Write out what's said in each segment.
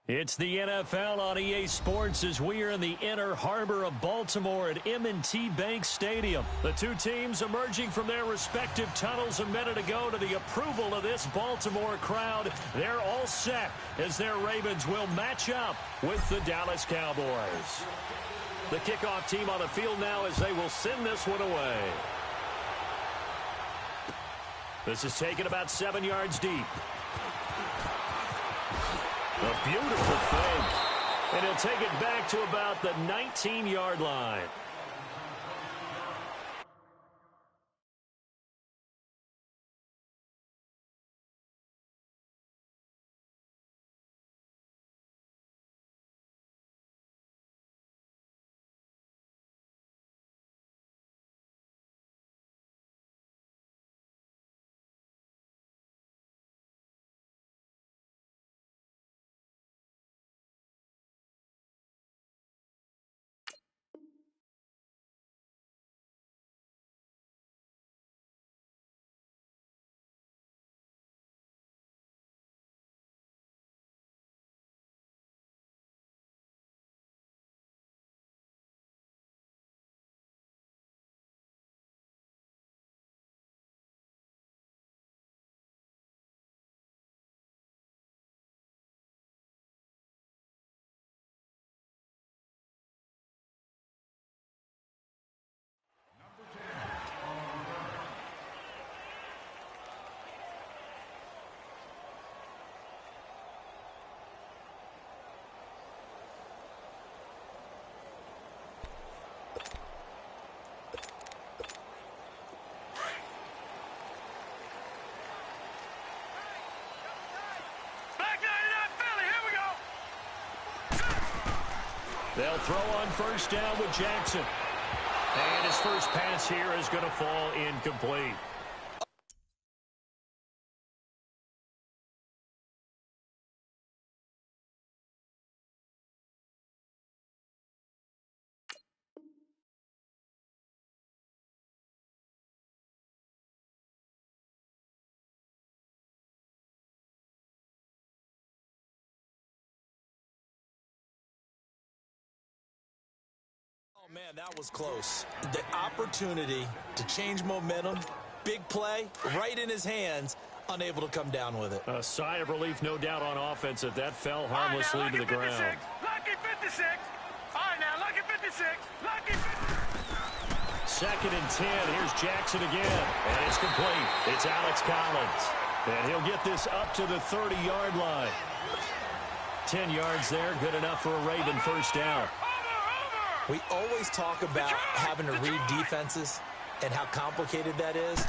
It's the NFL on EA Sports as we are in the inner harbor of Baltimore at M&T Bank Stadium. The two teams emerging from their respective tunnels a minute ago to the approval of this Baltimore crowd. They're all set as their Ravens will match up with the Dallas Cowboys. The kickoff team on the field now as they will send this one away. This is taken about 7 yards deep. A beautiful fake. And he'll take it back to about the 19-yard line. They'll throw on first down with Jackson. And his first pass here is going to fall incomplete. Oh, man, that was close. The opportunity to change momentum, big play, right in his hands, unable to come down with it. A sigh of relief, no doubt, on offense that that fell harmlessly to the ground. Lucky 56. All right, now, lucky 56. Lucky 56. 2nd and 10. Here's Jackson again. And it's complete. It's Alex Collins. And he'll get this up to the 30-yard line. 10 yards there, good enough for a Raven first down. We always talk about having to read defenses and how complicated that is.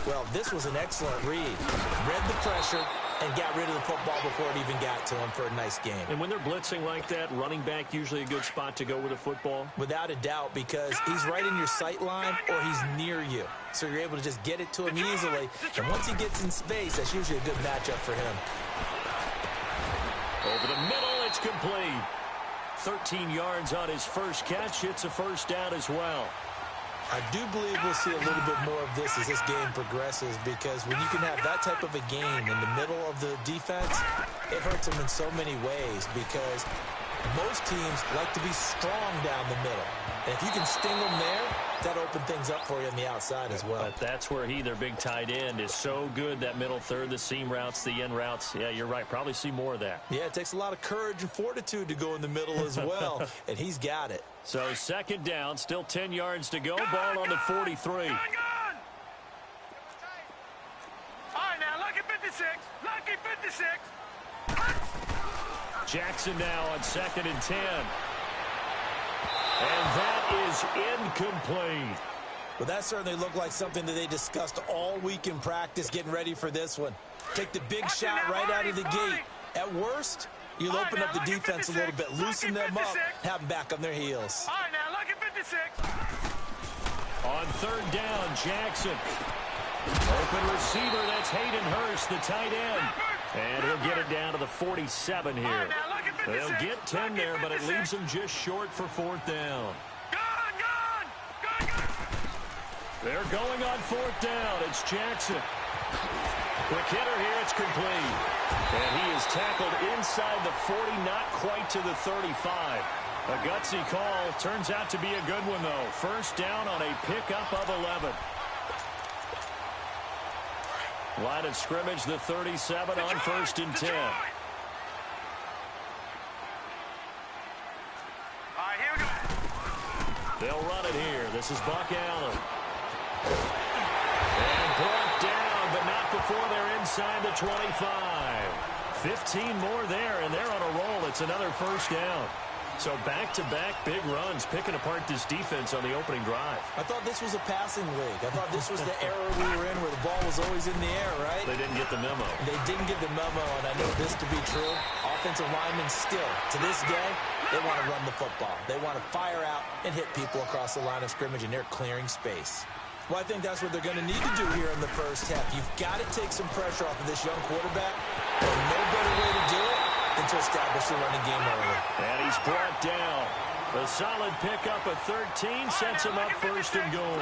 Well, this was an excellent read. Read the pressure and got rid of the football before it even got to him for a nice game. And when they're blitzing like that, running back usually a good spot to go with a football? Without a doubt, because he's right in your sight line or he's near you. So you're able to just get it to him easily. And once he gets in space, that's usually a good matchup for him. Over the middle, it's complete. 13 yards on his first catch. It's a first down as well. I do believe we'll see a little bit more of this as this game progresses, because when you can have that type of a game in the middle of the defense, it hurts them in so many ways, because most teams like to be strong down the middle. And if you can sting them there, that opens things up for you on the outside as well. But that's where their big tight end, is so good, that middle third, the seam routes, the end routes. Yeah, you're right. Probably see more of that. Yeah, it takes a lot of courage and fortitude to go in the middle as well, and he's got it. So 2nd down, still 10 yards to go. Ball on the 43. All right, now, lucky 56. Lucky 56. Jackson now on 2nd and 10. And that is incomplete. Well, that certainly looked like something that they discussed all week in practice getting ready for this one. Take the big shot right out of the gate. At worst, you'll open up the defense a little bit, loosen them up, have them back on their heels. All right, now, lucky 56. On 3rd down, Jackson. Open receiver, that's Hayden Hurst, the tight end. And he'll get it down to the 47 here. They'll get 10 there, but it leaves them just short for 4th down. They're going on fourth down. It's Jackson. Quick hitter here. It's complete. And he is tackled inside the 40, not quite to the 35. A gutsy call. Turns out to be a good one, though. First down on a pickup of 11. Line of scrimmage, the 37 on first and 10. All right, here we go. They'll run it here. This is Buck Allen. And brought down, but not before they're inside the 25. 15 more there, and they're on a roll. It's another first down. So back-to-back big runs, picking apart this defense on the opening drive. I thought this was a passing league. I thought this was the era we were in where the ball was always in the air, right? They didn't get the memo. They didn't get the memo, and I know this to be true. Offensive linemen still, to this day, they want to run the football. They want to fire out and hit people across the line of scrimmage, and they're clearing space. Well, I think that's what they're going to need to do here in the first half. You've got to take some pressure off of this young quarterback, and no better way to do it than to establish the running game early. And he's brought down. A solid pickup of 13 sets him up first and goal.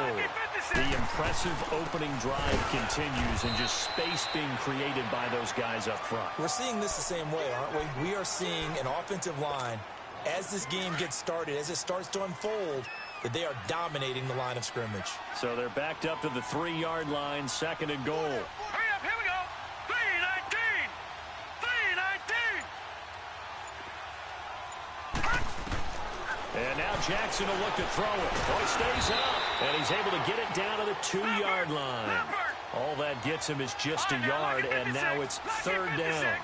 The impressive opening drive continues, and just space being created by those guys up front. We're seeing this the same way, aren't we? We are seeing an offensive line, as this game gets started, as it starts to unfold, that they are dominating the line of scrimmage. So they're backed up to the 3-yard line, second and goal. Hurry up, here we go. 3-19. 3-19. And now Jackson will look to throw it. Oh, he stays up, and he's able to get it down to the 2-yard line. All that gets him is just a yard, and now it's third down.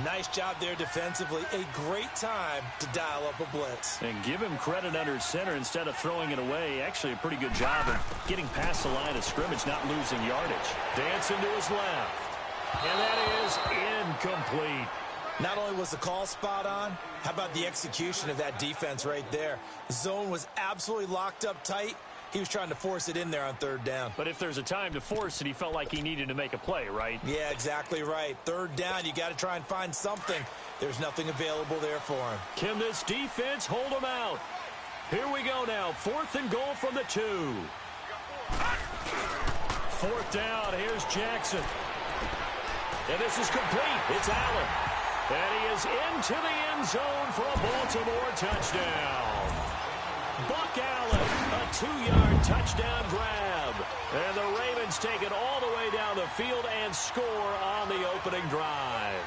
Nice job there defensively. A great time to dial up a blitz. And give him credit under center instead of throwing it away. Actually a pretty good job of getting past the line of scrimmage, not losing yardage. Dancing to his left. And that is incomplete. Not only was the call spot on, how about the execution of that defense right there? The zone was absolutely locked up tight. He was trying to force it in there on third down. But if there's a time to force it, he felt like he needed to make a play, right? Yeah, exactly right. Third down, you got to try and find something. There's nothing available there for him. Can this defense hold him out? Here we go now. Fourth and goal from the 2. Fourth down. Here's Jackson. And this is complete. It's Allen. And he is into the end zone for a Baltimore touchdown. Buck Allen, a 2-yard touchdown grab. And the Ravens take it all the way down the field and score on the opening drive.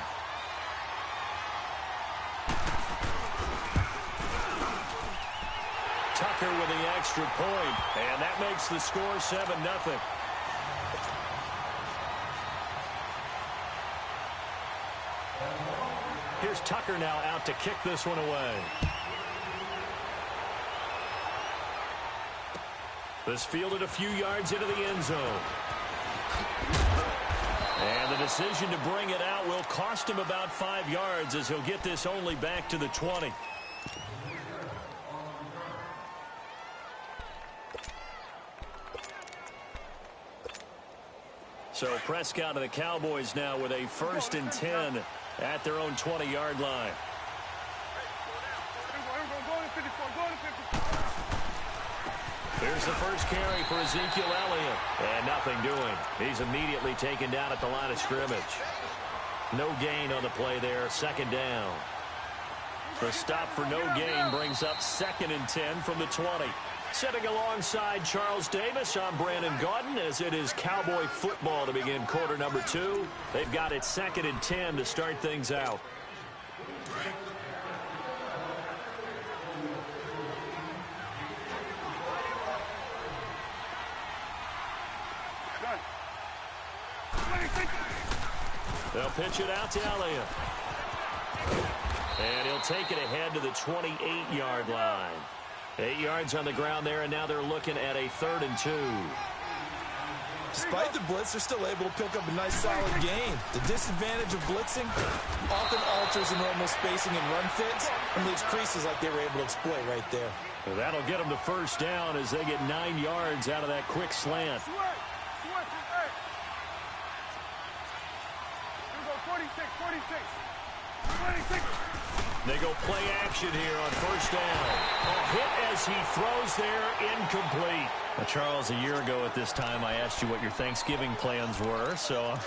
Tucker with the extra point, and that makes the score 7-0. Here's Tucker now out to kick this one away. This fielded a few yards into the end zone. And the decision to bring it out will cost him about 5 yards as he'll get this only back to the 20. So Prescott and the Cowboys now with a 1st and 10 at their own 20-yard line. Here's the first carry for Ezekiel Elliott. And nothing doing. He's immediately taken down at the line of scrimmage. No gain on the play there. Second down. The stop for no gain brings up 2nd and 10 from the 20. Sitting alongside Charles Davis, I'm Brandon Gaudin as it is Cowboy football to begin quarter number 2. They've got it 2nd and 10 to start things out. They'll pitch it out to Elliott. And he'll take it ahead to the 28-yard line. 8 yards on the ground there, and now they're looking at a 3rd and 2. Despite the blitz, they're still able to pick up a nice solid gain. The disadvantage of blitzing often alters the normal spacing and run fits and leaves creases like they were able to exploit right there. Well, that'll get them to first down as they get 9 yards out of that quick slant. Switch. Hey. Here we go. 46. They go play action here on first down. A hit as he throws there, incomplete. Well, Charles, a year ago at this time, I asked you what your Thanksgiving plans were, so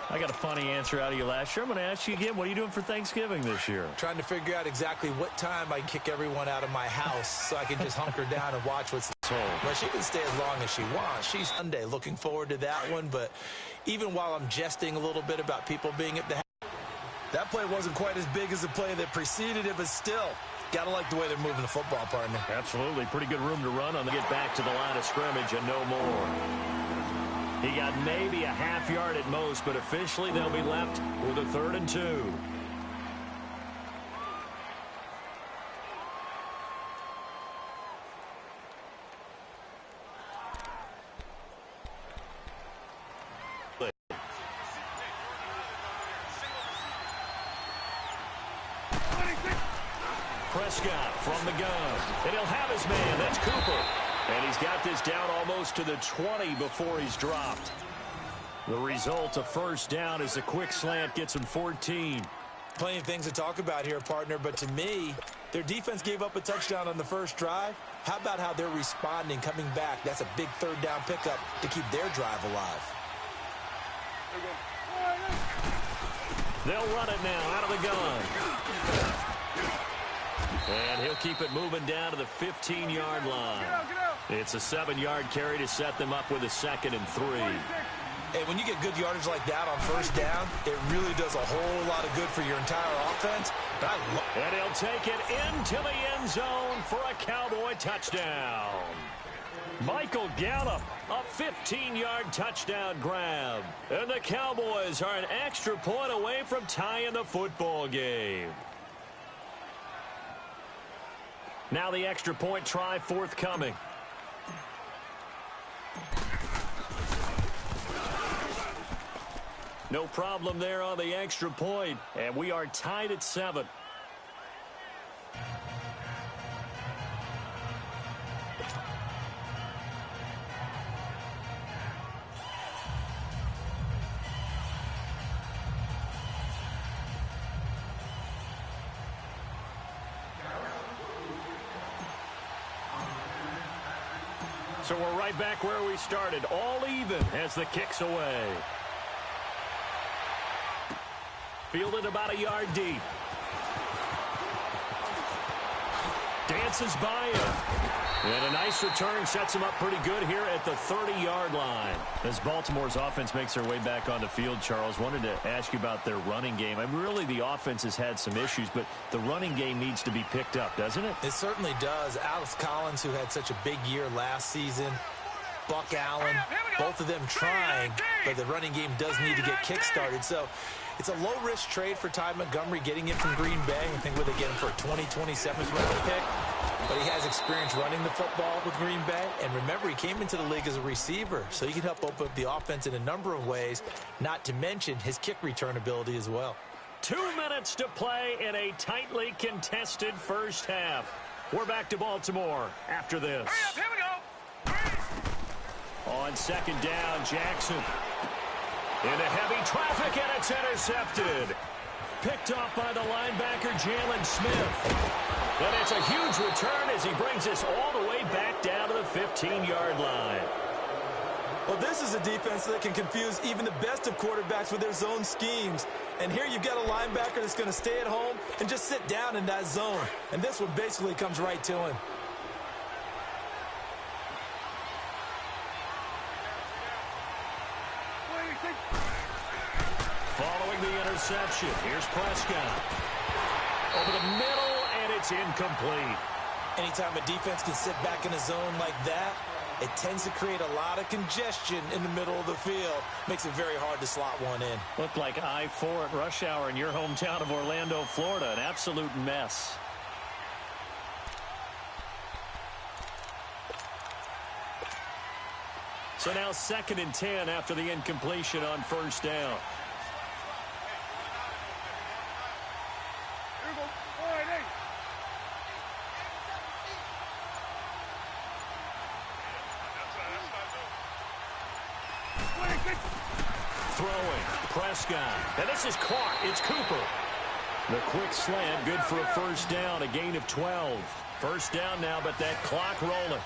I got a funny answer out of you last year. I'm going to ask you again, what are you doing for Thanksgiving this year? Trying to figure out exactly what time I can kick everyone out of my house so I can just hunker down and watch what's told. Well, she can stay as long as she wants. She's Sunday. Looking forward to that one, but even while I'm jesting a little bit about people being at the house, that play wasn't quite as big as the play that preceded it, but still, got to like the way they're moving the football, partner. Absolutely. Pretty good room to run on the get back to the line of scrimmage and no more. He got maybe a half yard at most, but officially they'll be left with a 3rd and 2. Prescott from the gun, and he'll have his man. That's Cooper. And he's got this down almost to the 20 before he's dropped. The result, a first down, as the quick slant gets him 14. Plenty of things to talk about here, partner, but to me, their defense gave up a touchdown on the first drive. How about how they're responding, coming back? That's a big 3rd down pickup to keep their drive alive. They'll run it now out of the gun. And he'll keep it moving down to the 15-yard line. It's a 7-yard carry to set them up with a 2nd and 3. Hey, when you get good yardage like that on first down, it really does a whole lot of good for your entire offense. And he'll take it into the end zone for a Cowboy touchdown. Michael Gallup, a 15-yard touchdown grab. And the Cowboys are an extra point away from tying the football game. Now the extra point try forthcoming. No problem there on the extra point, and we are tied at 7. So we're right back where we started, all even as the kick's away. Fielded about a yard deep. Dances by him. And a nice return sets him up pretty good here at the 30-yard line. As Baltimore's offense makes their way back on the field, Charles, wanted to ask you about their running game. I mean, really, the offense has had some issues, but the running game needs to be picked up, doesn't it? It certainly does. Alex Collins, who had such a big year last season, Buck Allen, both of them trying, but the running game does need to get kick-started. So it's a low-risk trade for Ty Montgomery, getting it from Green Bay. I think we're going to get him for a 2027th round pick. But he has experience running the football with Green Bay. And remember, he came into the league as a receiver, so he can help open up the offense in a number of ways, not to mention his kick return ability as well. 2 minutes to play in a tightly contested first half. We're back to Baltimore after this. Here we go. On second down, Jackson. Into heavy traffic, and it's intercepted. Picked off by the linebacker, Jalen Smith. And it's a huge return as he brings us all the way back down to the 15-yard line. Well, this is a defense that can confuse even the best of quarterbacks with their zone schemes. And here you've got a linebacker that's going to stay at home and just sit down in that zone. And this one basically comes right to him. Following the interception, here's Prescott. Over the middle, and it's incomplete. Anytime a defense can sit back in a zone like that, it tends to create a lot of congestion in the middle of the field. Makes it very hard to slot one in. Looked like I-4 at rush hour in your hometown of Orlando, Florida. An absolute mess. So now 2nd and 10 after the incompletion on first down. Throwing, Prescott. And this is caught. It's Cooper. The quick slant, good for a first down, a gain of 12. First down now, but that clock rolling.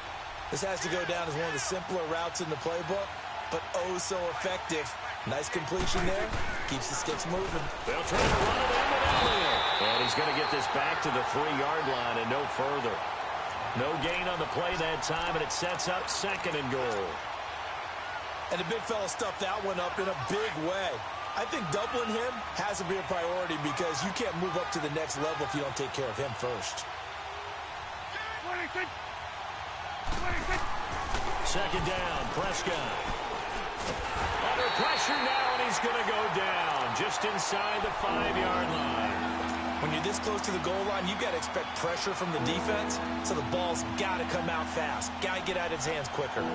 This has to go down as one of the simpler routes in the playbook, but oh so effective. Nice completion there. Keeps the sticks moving. They'll try to run it in with Elliott. And he's going to get this back to the 3-yard line and no further. No gain on the play that time, and it sets up second and goal. And the big fella stuffed that one up in a big way. I think doubling him has to be a priority because you can't move up to the next level if you don't take care of him first. Second down, Prescott. Under pressure now, and he's going to go down just inside the 5-yard line. When you're this close to the goal line, you've got to expect pressure from the defense, so the ball's got to come out fast. Got to get out of his hands quicker.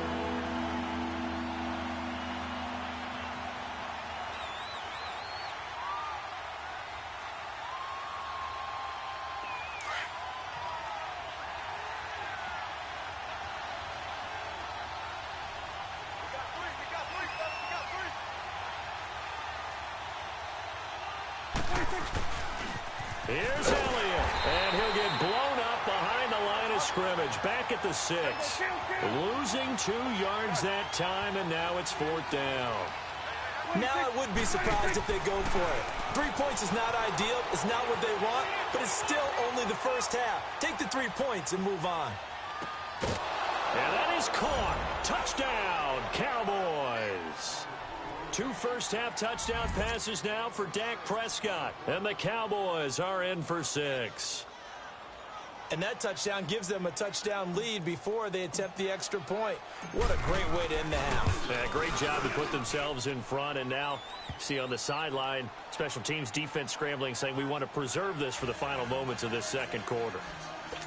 Here's Elliott, and he'll get blown up behind the line of scrimmage, back at the 6. Losing 2 yards that time, and now it's 4th down. Now I wouldn't be surprised if they go for it. 3 points is not ideal. It's not what they want, but it's still only the first half. Take the 3 points and move on. And that is caught. Touchdown, Cowboys. 2 first-half touchdown passes now for Dak Prescott. And the Cowboys are in for 6. And that touchdown gives them a touchdown lead before they attempt the extra point. What a great way to end the half. Yeah, great job to put themselves in front. And now, see on the sideline, special teams defense scrambling, saying we want to preserve this for the final moments of this second quarter.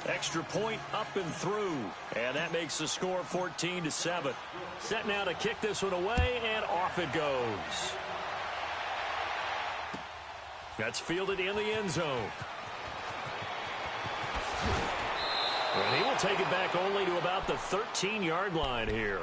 Extra point up and through. And that makes the score 14-7. Set now to kick this one away, and off it goes. That's fielded in the end zone. And he will take it back only to about the 13-yard line here.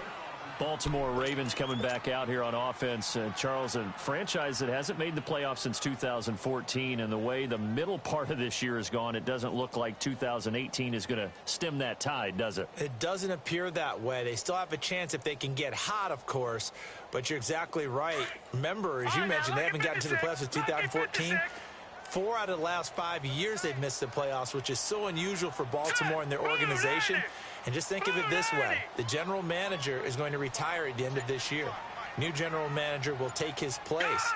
Baltimore Ravens coming back out here on offense. Charles, a franchise that hasn't made the playoffs since 2014, and the way the middle part of this year has gone, it doesn't look like 2018 is going to stem that tide, does it? It doesn't appear that way. They still have a chance if they can get hot, of course, but you're exactly right. Remember, as you mentioned, they haven't gotten to the playoffs since 2014. 4 out of the last 5 years they've missed the playoffs, which is so unusual for Baltimore and their organization. And just think of it this way. The general manager is going to retire at the end of this year. New general manager will take his place.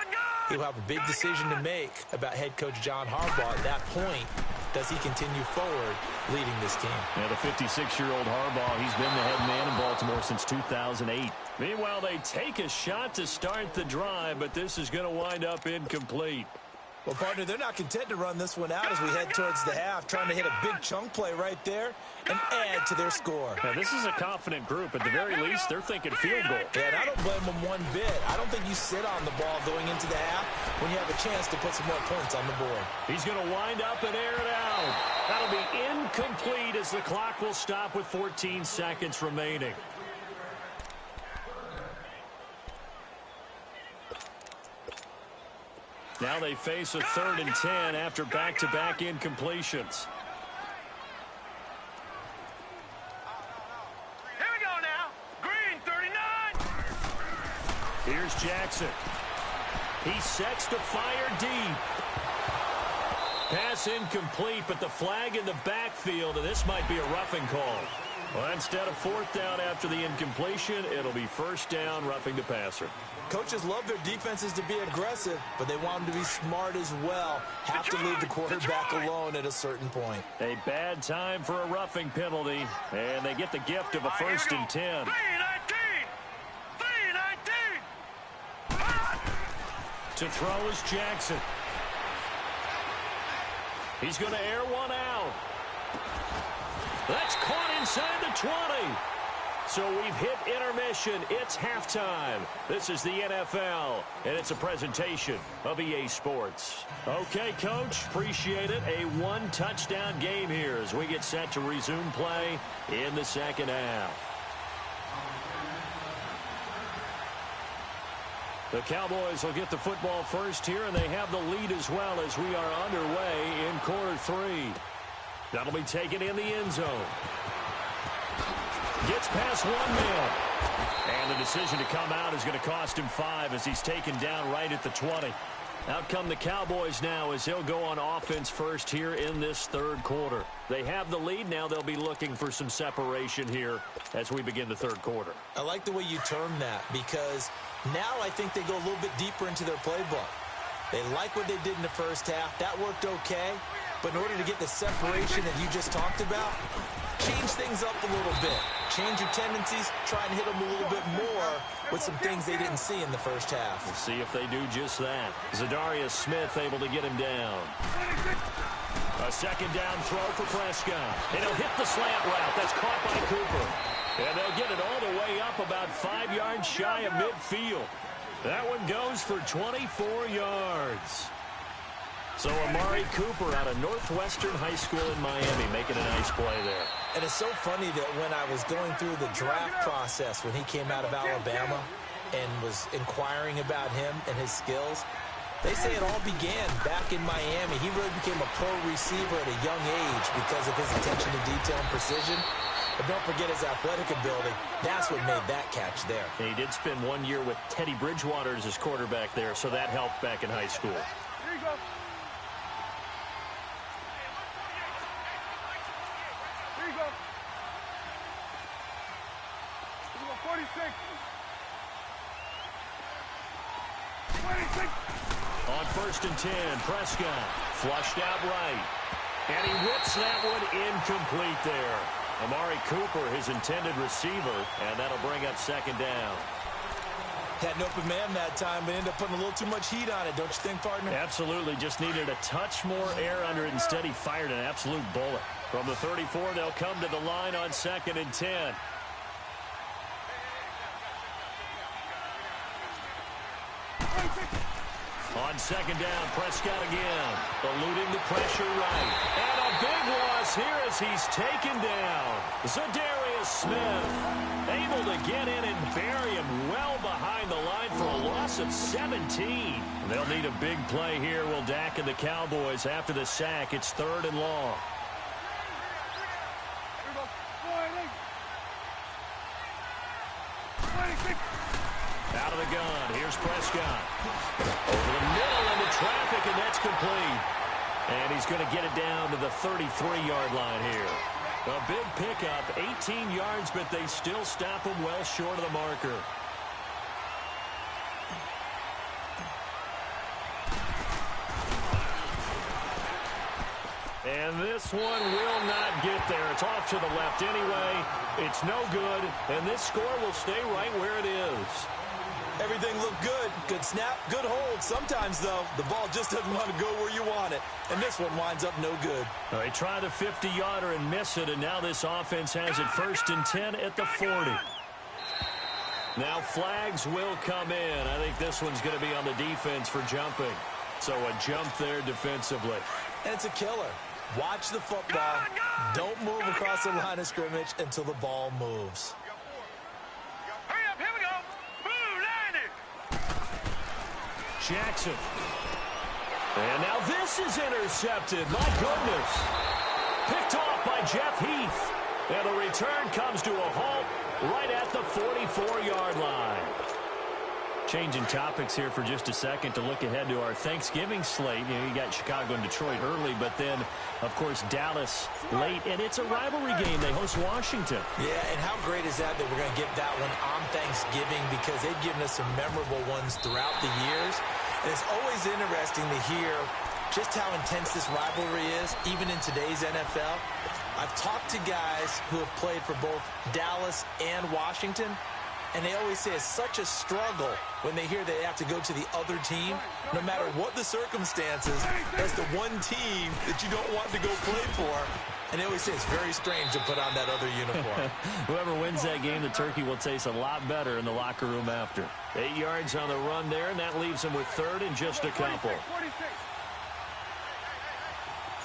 He'll have a big decision to make about head coach John Harbaugh. At that point, does he continue forward leading this team? Yeah, the 56-year-old Harbaugh, he's been the head man in Baltimore since 2008. Meanwhile, they take a shot to start the drive, but this is going to wind up incomplete. Well, partner, they're not content to run this one out as we head towards the half, trying to hit a big chunk play right there and add to their score. Now, this is a confident group. At the very least, they're thinking field goal. Yeah, and I don't blame them one bit. I don't think you sit on the ball going into the half when you have a chance to put some more points on the board. He's going to wind up and air it out. That'll be incomplete as the clock will stop with 14 seconds remaining. Now they face a 3rd and 10 after back-to-back incompletions. Here we go now. Green, 39. Here's Jackson. He sets to fire deep. Pass incomplete, but the flag in the backfield, and this might be a roughing call. Well, instead of 4th down after the incompletion, it'll be 1st down, roughing the passer. Coaches love their defenses to be aggressive, but they want them to be smart as well. Have to leave the quarterback alone at a certain point. A bad time for a roughing penalty, and they get the gift of a 1st and 10. 3-19. To throw is Jackson. He's going to air one out. That's caught inside the 20. So we've hit intermission. It's halftime. This is the NFL, and it's a presentation of EA Sports. Okay, Coach, appreciate it. A 1-touchdown game here as we get set to resume play in the second half. The Cowboys will get the football first here, and they have the lead as well as we are underway in quarter 3. That'll be taken in the end zone. Gets past one man. And the decision to come out is going to cost him 5 as he's taken down right at the 20. Out come the Cowboys now as they'll go on offense first here in this third quarter. They have the lead. Now they'll be looking for some separation here as we begin the third quarter. I like the way you term that because now I think they go a little bit deeper into their playbook. They like what they did in the first half. That worked okay. But in order to get the separation that you just talked about, change things up a little bit. Change your tendencies. Try and hit them a little bit more with some things they didn't see in the first half. We'll see if they do just that. Zadarius Smith able to get him down. A second down throw for Prescott. And he'll hit the slant route. That's caught by Cooper. And they'll get it all the way up about 5 yards shy of midfield. That one goes for 24 yards. So Amari Cooper out of Northwestern High School in Miami making a nice play there. And it's so funny that when I was going through the draft process when he came out of Alabama and was inquiring about him and his skills, they say it all began back in Miami. He really became a pro receiver at a young age because of his attention to detail and precision. But don't forget his athletic ability. That's what made that catch there. And he did spend 1 year with Teddy Bridgewater as his quarterback there, so that helped back in high school. Here you go. Here you go. Here you go, 46. 26. On 1st and 10, Prescott flushed out right. And he whips that one incomplete there. Amari Cooper, his intended receiver, and that'll bring up second down. Had an open man that time, but ended up putting a little too much heat on it, don't you think, partner? Absolutely. Just needed a touch more air under it. Instead, he fired an absolute bullet. From the 34, they'll come to the line on 2nd and 10. On 2nd down, Prescott again, eluding the pressure right. And a big loss here as he's taken down. Zadarius Smith able to get in and bury him well behind the line for a loss of 17. They'll need a big play here, will Dak and the Cowboys. After the sack, it's 3rd and long. Here we go. 26. Out of the gun, here's Prescott. Over the middle into traffic, and that's complete. And he's going to get it down to the 33-yard line here. A big pickup, 18 yards, but they still stop him well short of the marker. And this one will not get there. It's off to the left anyway. It's no good, and this score will stay right where it is. Everything looked good. Good snap, good hold. Sometimes, though, the ball just doesn't want to go where you want it. And this one winds up no good. They try the 50-yarder and miss it, and now this offense has it 1st and 10 at the 40. Now flags will come in. I think this one's going to be on the defense for jumping. So a jump there defensively. And it's a killer. Watch the football. Don't move across the line of scrimmage until the ball moves. Hurry up, here we go. Jackson. And now this is intercepted. My goodness. Picked off by Jeff Heath. And the return comes to a halt right at the 44-yard line. Changing topics here for just a second to look ahead to our Thanksgiving slate. You know, you got Chicago and Detroit early, but then, of course, Dallas late. And it's a rivalry game. They host Washington. Yeah, and how great is that we're going to get that one on Thanksgiving because they've given us some memorable ones throughout the years. And it's always interesting to hear just how intense this rivalry is, even in today's NFL. I've talked to guys who have played for both Dallas and Washington, and they always say it's such a struggle when they hear they have to go to the other team. No matter what the circumstances, that's the one team that you don't want to go play for. And they always say it's very strange to put on that other uniform. Whoever wins that game, the turkey will taste a lot better in the locker room after. 8 yards on the run there, and that leaves them with 3rd and just a couple. 46.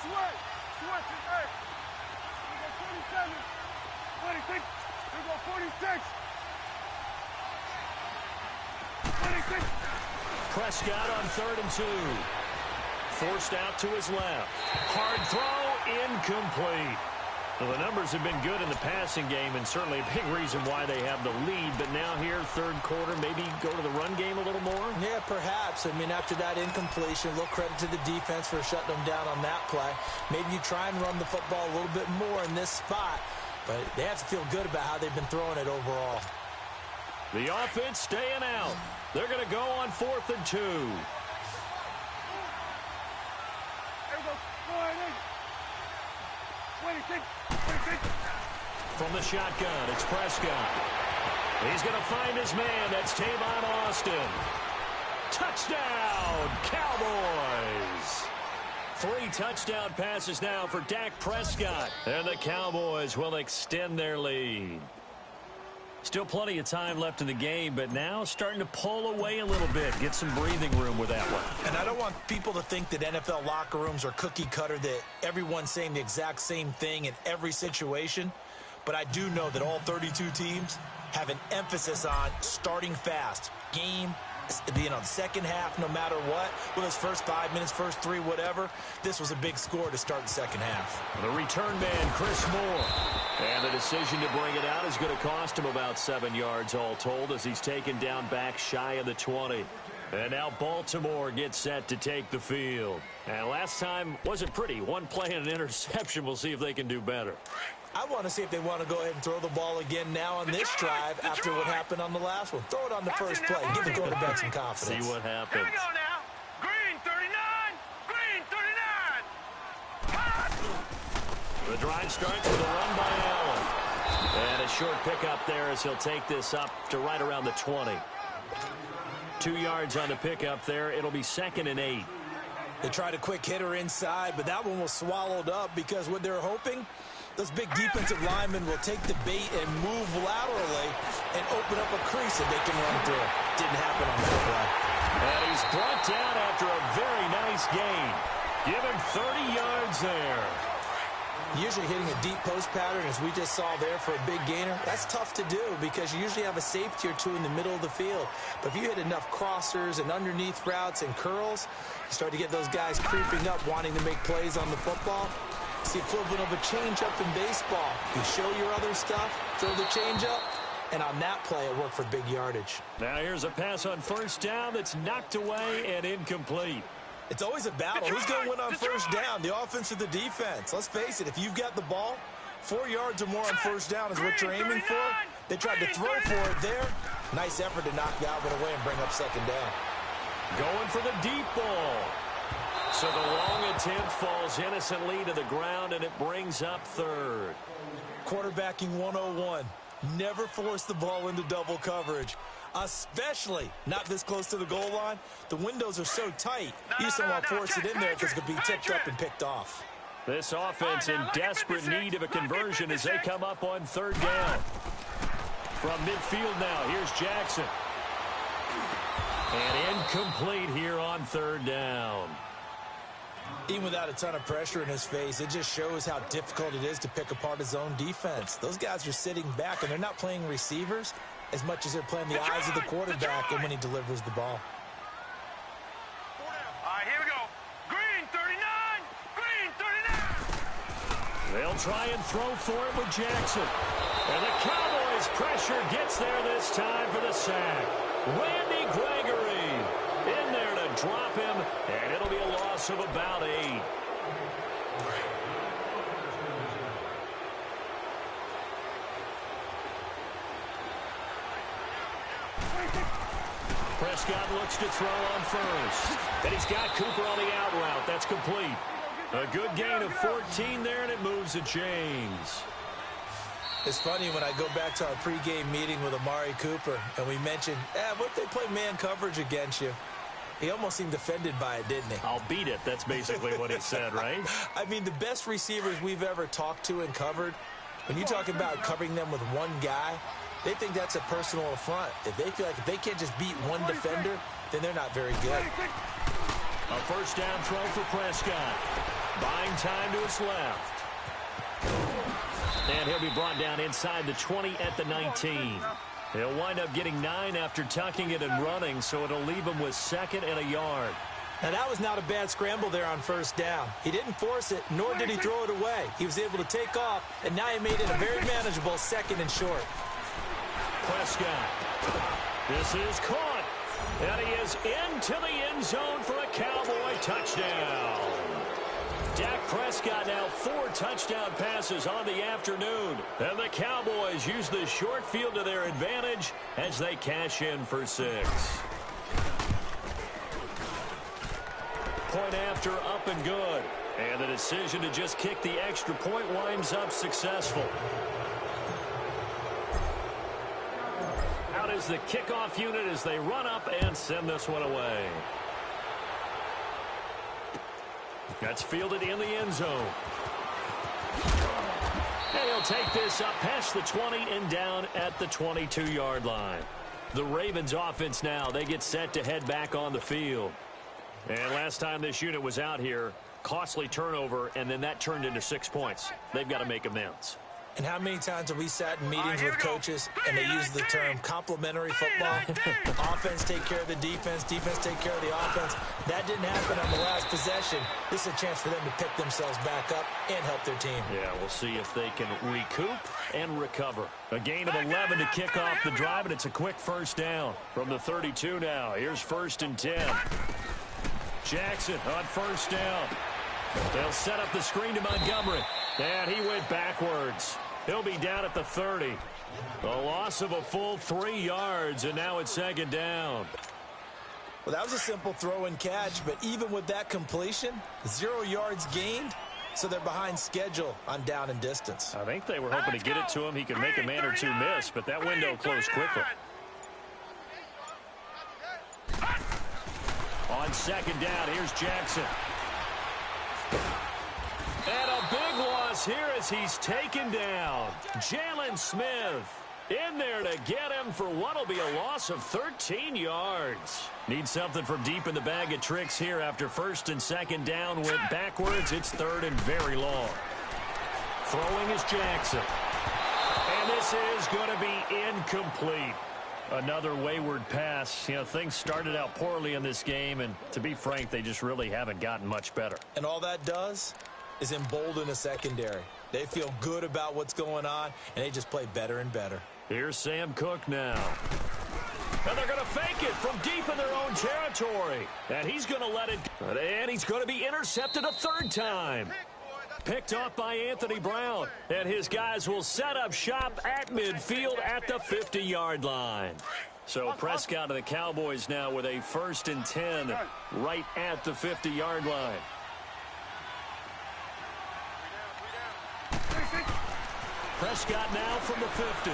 Switch. Switch. Hey. Here we go 27. 26. Here we go 46. 26. Prescott on 3rd and 2. Forced out to his left. Hard throw, incomplete. Well, the numbers have been good in the passing game and certainly a big reason why they have the lead. But now here, third quarter, maybe go to the run game a little more? Yeah, perhaps. I mean, after that incompletion, a little credit to the defense for shutting them down on that play. Maybe you try and run the football a little bit more in this spot. But they have to feel good about how they've been throwing it overall. The offense staying out. They're going to go on 4th and 2. From the shotgun, it's Prescott. He's going to find his man. That's Tavon Austin. Touchdown, Cowboys! 3 touchdown passes now for Dak Prescott. And the Cowboys will extend their lead. Still plenty of time left in the game, but now starting to pull away a little bit. Get some breathing room with that one. And I don't want people to think that NFL locker rooms are cookie cutter, that everyone's saying the exact same thing in every situation. But I do know that all 32 teams have an emphasis on starting fast. Game, the second half, no matter what. Well, those first 5 minutes, first 3, whatever. This was a big score to start the second half. The return man, Chris Moore. And the decision to bring it out is going to cost him about 7 yards all told as he's taken down back shy of the 20. And now Baltimore gets set to take the field. And last time wasn't pretty. One play and an interception. We'll see if they can do better. I want to see if they want to go ahead and throw the ball again now on this drive after what happened on the last one. Throw it on the first play. Give the quarterback some confidence. See what happens. Here we go now. Green 39. Green 39. The drive starts with a run by Allen. And a short pickup there as he'll take this up to right around the 20. 2 yards on the pickup there. It'll be 2nd and 8. They tried a quick hitter inside, but that one was swallowed up because what they're hoping, those big defensive linemen will take the bait and move laterally and open up a crease that they can run through. Didn't happen on that play. And he's brought down after a very nice gain. Give him 30 yards there. Usually hitting a deep post pattern, as we just saw there for a big gainer, that's tough to do because you usually have a safety or two in the middle of the field. But if you hit enough crossers and underneath routes and curls, you start to get those guys creeping up, wanting to make plays on the football. It's the equivalent of a changeup in baseball. You show your other stuff, throw the changeup, and on that play, it worked for big yardage. Now here's a pass on first down that's knocked away and incomplete. It's always a battle. Who's going to win on first down, the offense or the defense? Let's face it, if you've got the ball, 4 yards or more on first down is what you're aiming for. They tried to throw for it there. Nice effort to knock that one away and bring up 2nd down. Going for the deep ball. So the long attempt falls innocently to the ground, and it brings up 3rd. Quarterbacking 101. Never force the ball into double coverage, especially not this close to the goal line. The windows are so tight, you just don't want to force it in there because it could be tipped up and picked off. This offense in desperate need of a conversion as they come up on 3rd down. From midfield now, here's Jackson. And incomplete here on 3rd down. Even without a ton of pressure in his face, it just shows how difficult it is to pick apart his own defense. Those guys are sitting back, and they're not playing receivers as much as they're playing the eyes of the quarterback and when he delivers the ball. All right, here we go. Green 39. Green 39. They'll try and throw for it with Jackson. And the Cowboys' pressure gets there this time for the sack. Randy Gregory in there to drop him, and it'll be a loss of about 8. Prescott looks to throw on first. And he's got Cooper on the out route. That's complete. A good gain of 14 there, and it moves the chains. It's funny when I go back to our pregame meeting with Amari Cooper, and we mentioned, what if they play man coverage against you? He almost seemed offended by it, didn't he? I'll beat it. That's basically what he said, right? I mean, the best receivers we've ever talked to and covered, when you talk about covering them with one guy, they think that's a personal affront. If they feel like if they can't just beat one defender, then they're not very good. A first down throw for Prescott. Buying time to his left. And he'll be brought down inside the 20 at the 19. He'll wind up getting 9 after tucking it and running, so it'll leave him with 2nd and a yard. Now, that was not a bad scramble there on first down. He didn't force it, nor did he throw it away. He was able to take off, and now he made it a very manageable 2nd and short. Prescott. This is caught. And he is into the end zone for a Cowboy touchdown. Dak Prescott now 4 touchdown passes on the afternoon. And the Cowboys use the short field to their advantage as they cash in for 6. Point after, up and good. And the decision to just kick the extra point winds up successful. Out is the kickoff unit as they run up and send this one away. That's fielded in the end zone. And he'll take this up past the 20 and down at the 22-yard line. The Ravens offense now, they get set to head back on the field. And last time this unit was out here, costly turnover, and then that turned into 6 points. They've got to make amends. And how many times have we sat in meetings with coaches and they use the term complementary football? Offense take care of the defense, defense take care of the offense. That didn't happen on the last possession. This is a chance for them to pick themselves back up and help their team. Yeah, we'll see if they can recoup and recover. A gain of 11 to kick off the drive, and it's a quick first down from the 32 now. Here's 1st and 10. Jackson on first down. They'll set up the screen to Montgomery. And he went backwards. He'll be down at the 30. A loss of a full 3 yards, and now it's 2nd down. Well, that was a simple throw and catch, but even with that completion, 0 yards gained, so they're behind schedule on down and distance. I think they were hoping to get it to him. He could make a man or two miss, but that window closed quickly. On 2nd down, here's Jackson. And a big loss here as he's taken down. Jalen Smith in there to get him for what will be a loss of 13 yards. Need something from deep in the bag of tricks here after 1st and 2nd down went backwards. It's 3rd and very long. Throwing is Jackson. And this is going to be incomplete. Another wayward pass. You know, things started out poorly in this game, and to be frank, they just really haven't gotten much better. And all that does is embolden a secondary. They feel good about what's going on, and they just play better and better. Here's Sam Cook now. And they're going to fake it from deep in their own territory. And he's going to let it go. And he's going to be intercepted a 3rd time. Picked off by Anthony Brown. And his guys will set up shop at midfield at the 50-yard line. So Prescott and the Cowboys now with a 1st and 10 right at the 50-yard line. Prescott now from the 50.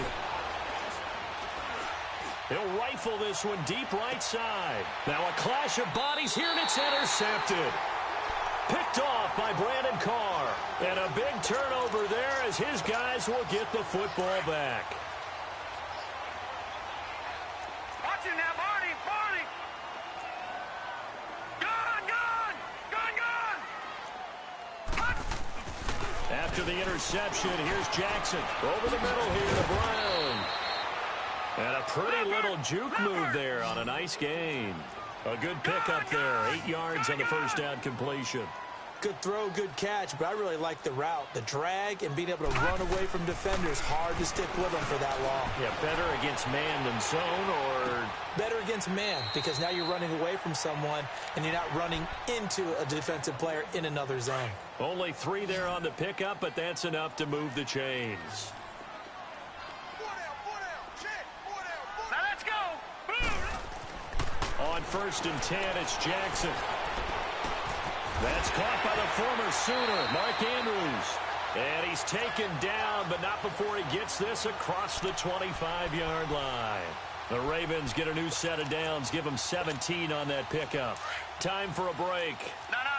He'll rifle this one deep right side. Now a clash of bodies here, and it's intercepted. Picked off by Brandon Carr. And a big turnover there as his guys will get the football back. Watch it now, Barney, Barney. Gone. After the interception, here's Jackson. Over the middle here to Brown. And a pretty little juke move there on a nice gain. A good pickup there. 8 yards on the first down completion. Good throw, good catch, but I really like the route. The drag and being able to run away from defenders. Hard to stick with them for that long. Yeah, better against man than zone, or better against man, because now you're running away from someone and you're not running into a defensive player in another zone. Only 3 there on the pickup, but that's enough to move the chains. Now let's go. On 1st and 10, it's Jackson. That's caught by the former Sooner, Mark Andrews. And he's taken down, but not before he gets this across the 25-yard line. The Ravens get a new set of downs, give them 17 on that pickup. Time for a break.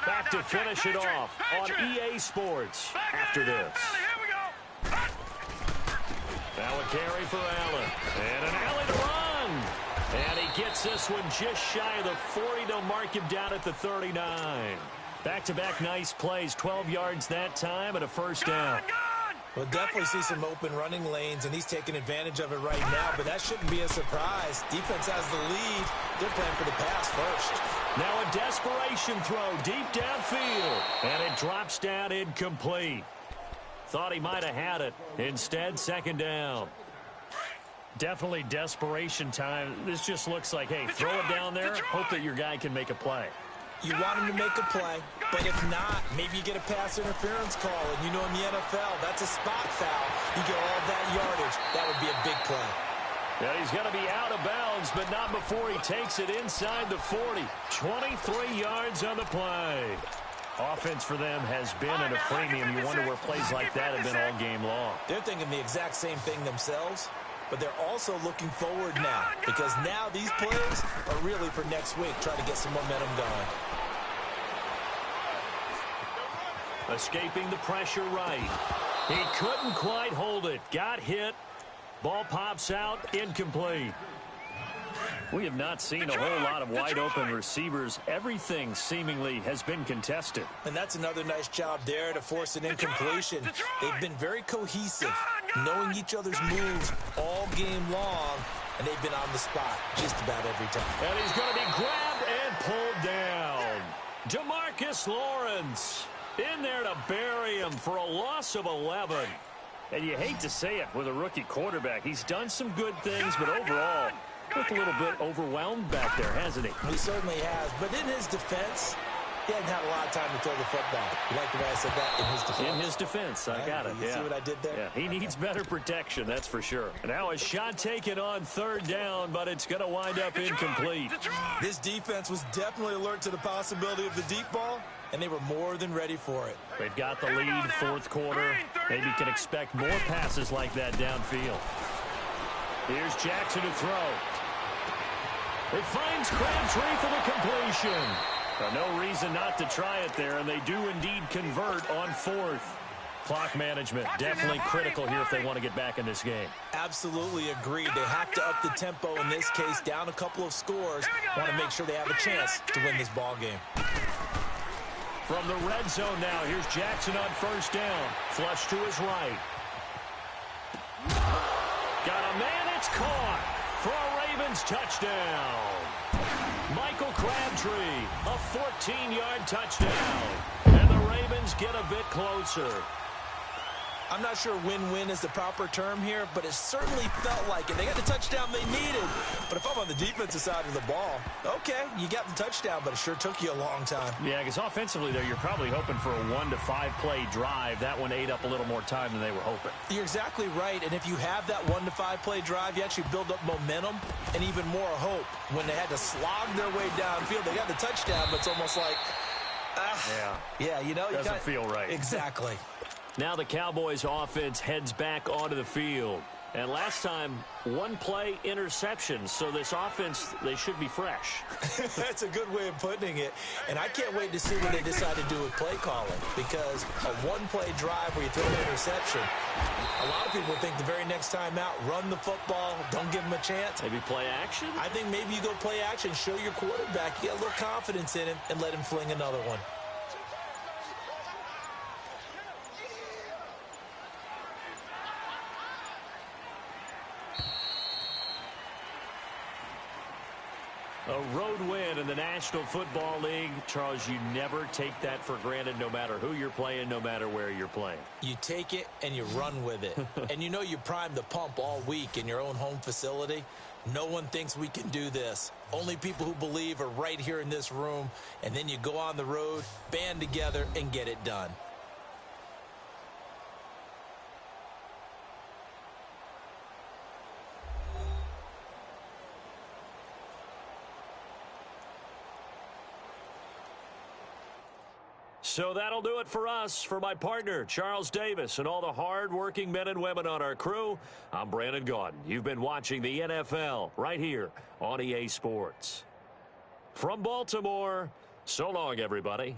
Back to finish it off on EA Sports after this. Here we go. Now a carry for Allen. And an alley to run. And he gets this one just shy of the 40. They'll mark him down at the 39. Back-to-back nice plays, 12 yards that time and a first down. We'll definitely see some open running lanes, and he's taking advantage of it right now, but that shouldn't be a surprise. Defense has the lead. They're playing for the pass first. Now a desperation throw deep downfield, and it drops down incomplete. Thought he might have had it. Instead, second down. Definitely desperation time. This just looks like, hey, throw it down there, hope that your guy can make a play. You want him to make a play, but if not, maybe you get a pass interference call. And you know in the NFL, that's a spot foul. You get all that yardage. That would be a big play. Yeah, he's going to be out of bounds, but not before he takes it inside the 40. 23 yards on the play. Offense for them has been at a premium. You wonder where plays like that have been all game long. They're thinking the exact same thing themselves, but they're also looking forward now because now these plays are really for next week, trying to get some momentum going. Escaping the pressure right. He couldn't quite hold it. Got hit. Ball pops out. Incomplete. We have not seen a whole lot of wide-open receivers. Everything seemingly has been contested. And that's another nice job there to force an incompletion. They've been very cohesive, knowing each other's moves all game long, and they've been on the spot just about every time. And he's going to be grabbed and pulled down. DeMarcus Lawrence in there to bury him for a loss of 11. And you hate to say it with a rookie quarterback. He's done some good things, but overall, looked a little bit overwhelmed back there, hasn't he? He certainly has. But in his defense, he hadn't had a lot of time to throw the football. You like the way I said that? In his defense. In his defense. I got it. You see what I did there? Yeah, he needs better protection, that's for sure. Now a shot taken on third down, but it's going to wind up incomplete. This defense was definitely alert to the possibility of the deep ball, and they were more than ready for it. They've got the lead, fourth quarter. Maybe you can expect more passes like that downfield. Here's Jackson to throw. It finds Crabtree for the completion. No reason not to try it there, and they do indeed convert on fourth. Clock management definitely critical here if they want to get back in this game. Absolutely agreed. They have to up the tempo in this case, down a couple of scores. Want to make sure they have a chance to win this ball game. From the red zone now, here's Jackson on first down. Flush to his right. Got a man, it's caught for a Ravens touchdown. Michael Crabtree, a 14-yard touchdown. And the Ravens get a bit closer. I'm not sure win-win is the proper term here, but it certainly felt like it. They got the touchdown they needed. But if I'm on the defensive side of the ball, okay, you got the touchdown, but it sure took you a long time. Yeah, because offensively, though, you're probably hoping for a 1 to 5 play drive. That one ate up a little more time than they were hoping. You're exactly right, and if you have that 1 to 5 play drive, you actually build up momentum and even more hope. When they had to slog their way downfield, they got the touchdown, but it's almost like, yeah, you know, doesn't feel right. Exactly. Now the Cowboys offense heads back onto the field. And last time, one play interception. So this offense, they should be fresh. That's a good way of putting it. And I can't wait to see what they decide to do with play calling. Because a one-play drive where you throw an interception, a lot of people think the very next time out, run the football, don't give them a chance. Maybe play action? I think maybe you go play action, show your quarterback, you get a little confidence in him, and let him fling another one. A road win in the National Football League. Charles, you never take that for granted no matter who you're playing, no matter where you're playing. You take it and you run with it. And you know you primed the pump all week in your own home facility. No one thinks we can do this. Only people who believe are right here in this room. And then you go on the road, band together, and get it done. So that'll do it for us. For my partner, Charles Davis, and all the hard-working men and women on our crew, I'm Brandon Gaudin. You've been watching the NFL right here on EA Sports. From Baltimore, so long, everybody.